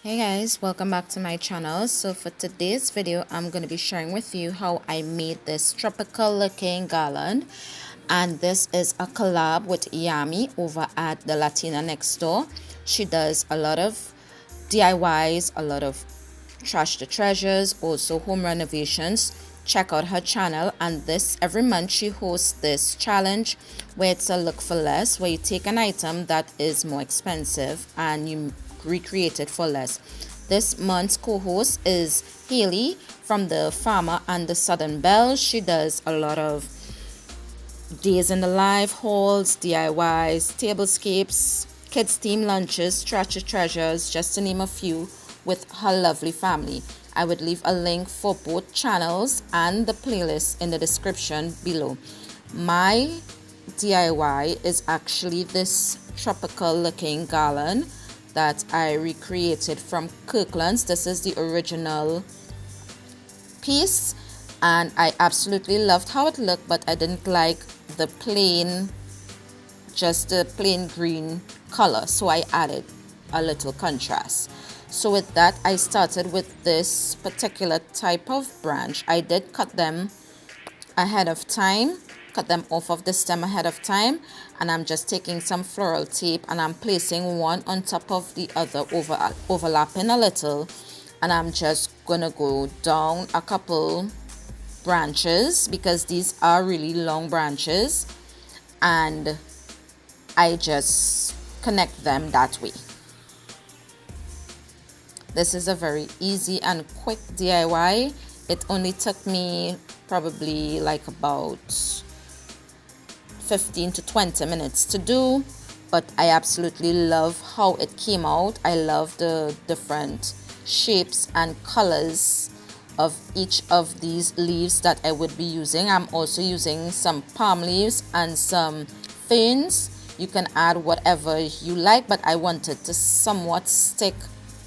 Hey guys, welcome back to my channel. So for today's video, I'm going to be sharing with you how I made this tropical looking garland. And this is a collab with Yami over at the Latina next door. She does a lot of DIYs, a lot of trash to treasures, also home renovations. Check out her channel, and this every month she hosts this challenge where it's a look for less, where you take an item that is more expensive and you recreate it for less. This month's co-host is Hayley from the Farmer and the Southern Belle. She does a lot of days in the life hauls, DIYs, tablescapes, kids themed lunches, trash to treasures, just to name a few, with her lovely family. I would leave a link for both channels and the playlist in the description below. My DIY is actually this tropical looking garland that I recreated from Kirklands. This is the original piece and I absolutely loved how it looked, but I didn't like the plain, just the plain green color, so I added a little contrast. So with that, I started with this particular type of branch. I did cut them ahead of time, cut them off of the stem ahead of time, and I'm just taking some floral tape and I'm placing one on top of the other, overlapping a little, and I'm just gonna go down a couple branches because these are really long branches, and I just connect them that way. This is a very easy and quick DIY. It only took me probably like about 15 to 20 minutes to do, but I absolutely love how it came out. I love the different shapes and colors of each of these leaves that I would be using. I'm also using some palm leaves and some ferns. You can add whatever you like, but I wanted to somewhat stick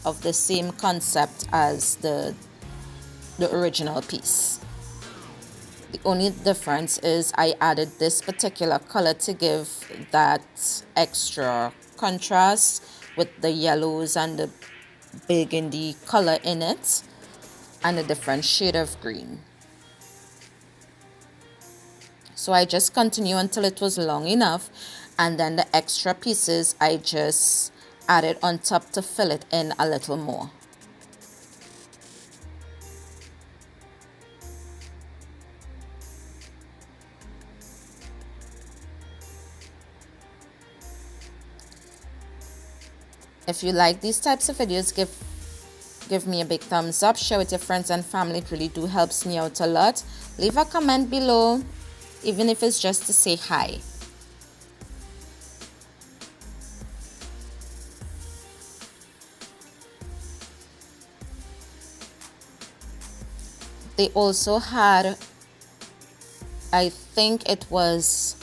of the same concept as the original piece. The only difference is I added this particular color to give that extra contrast with the yellows and the burgundy color in it and a different shade of green. So I just continue until it was long enough, and then the extra pieces I just added on top to fill it in a little more. If you like these types of videos, give me a big thumbs up, share with your friends and family. It really do helps me out a lot. Leave a comment below, even if it's just to say hi. They also had, I think it was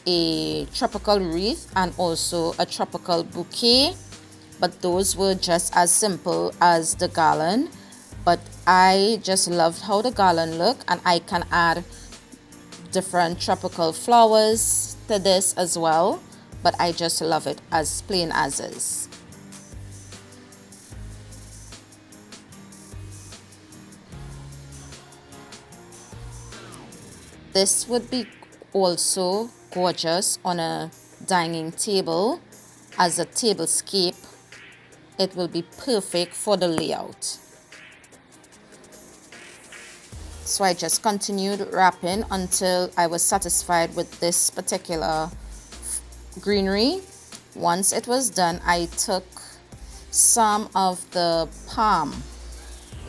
a tropical wreath and also a tropical bouquet, but those were just as simple as the garland. But I just loved how the garland looked, and I can add different tropical flowers to this as well, but I just love it as plain as is. This would be also gorgeous on a dining table as a tablescape. It will be perfect for the layout. So I just continued wrapping until I was satisfied with this particular greenery. Once it was done, I took some of the palm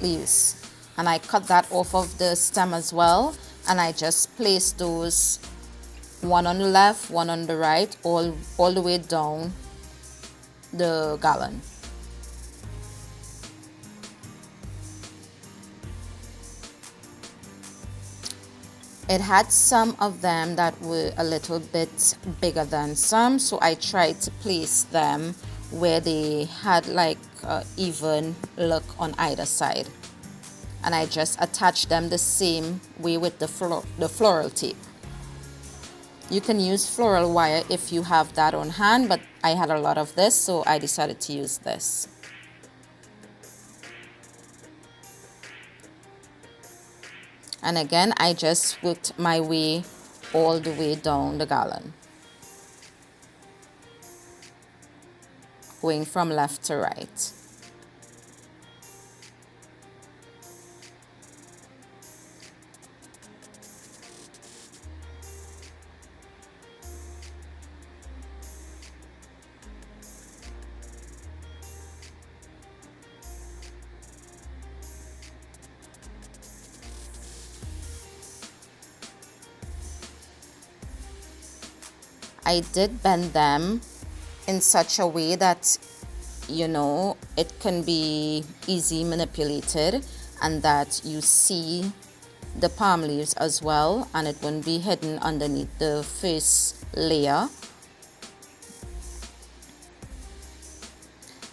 leaves and I cut that off of the stem as well, and I just placed those one on the left, one on the right, all the way down the garland. It had some of them that were a little bit bigger than some, so I tried to place them where they had like an even look on either side. And I just attached them the same way with the floral tape. You can use floral wire if you have that on hand, but I had a lot of this, so I decided to use this. And again, I just worked my way all the way down the garland, going from left to right. I did bend them in such a way that, you know, it can be easy manipulated and that you see the palm leaves as well, and it won't be hidden underneath the first layer.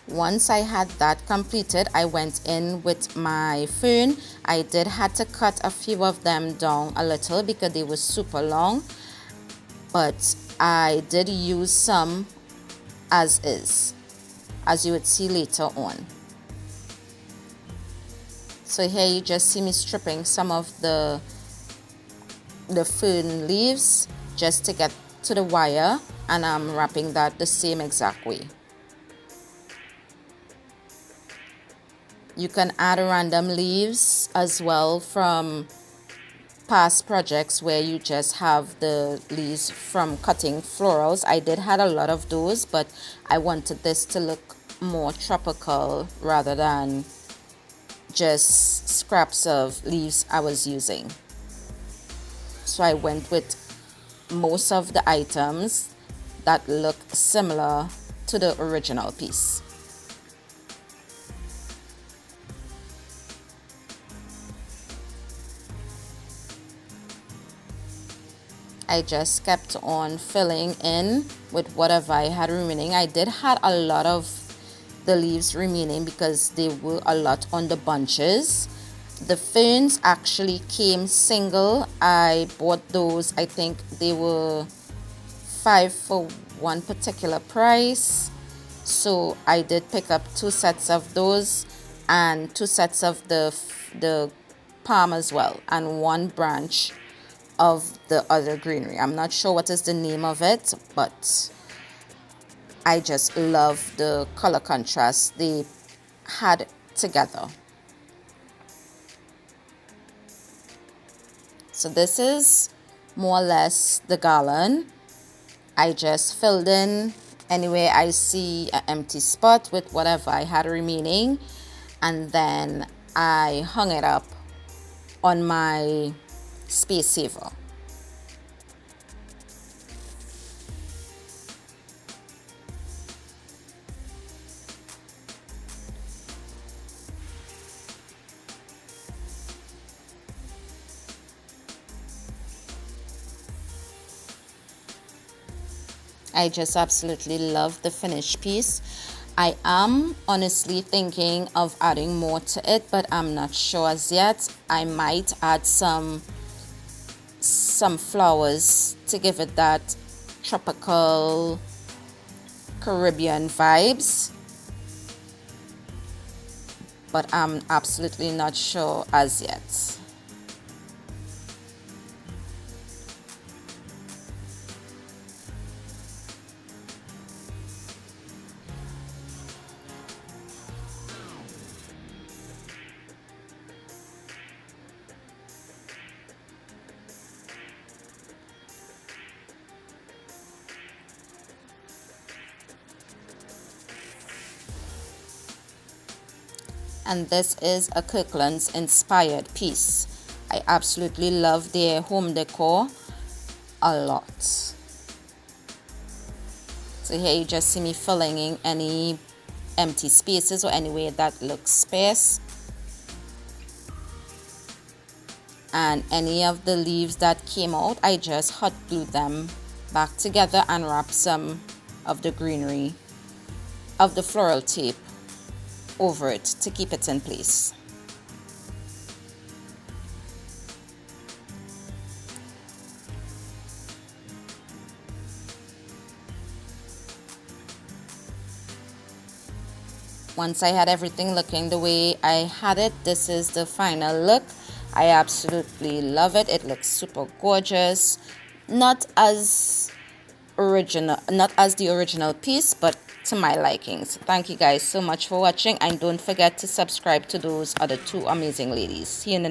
Once I had that completed, I went in with my fern. I did had to cut a few of them down a little because they were super long, but I did use some as is, as you would see later on. So here you just see me stripping some of the fern leaves just to get to the wire, and I'm wrapping that the same exact way. You can add random leaves as well from past projects where you just have the leaves from cutting florals. I did had a lot of those, but I wanted this to look more tropical rather than just scraps of leaves I was using. So I went with most of the items that look similar to the original piece. I just kept on filling in with whatever I had remaining. I did had a lot of the leaves remaining because they were a lot on the bunches. The ferns actually came single. I bought those, I think they were 5 for one particular price. So I did pick up 2 sets of those and 2 sets of the palm as well, and 1 branch of the other greenery. I'm not sure what is the name of it, but I just love the color contrast they had together. So this is more or less the garland. I just filled in anywhere I see an empty spot with whatever I had remaining, and then I hung it up on my space saver. I just absolutely love the finished piece. I am honestly thinking of adding more to it, but I'm not sure as yet. I might add some flowers to give it that tropical Caribbean vibes, but I'm absolutely not sure as yet. And this is a Kirklands inspired piece. I absolutely love their home decor a lot. So here you just see me filling in any empty spaces or anywhere that looks sparse. And any of the leaves that came out, I just hot glued them back together and wrapped some of the greenery of the floral tape over it to keep it in place. Once I had everything looking the way I had it, this is the final look. I absolutely love it. It looks super gorgeous. Not as original, not as the original piece, but to my likings. Thank you guys so much for watching, and don't forget to subscribe to those other two amazing ladies. See you in the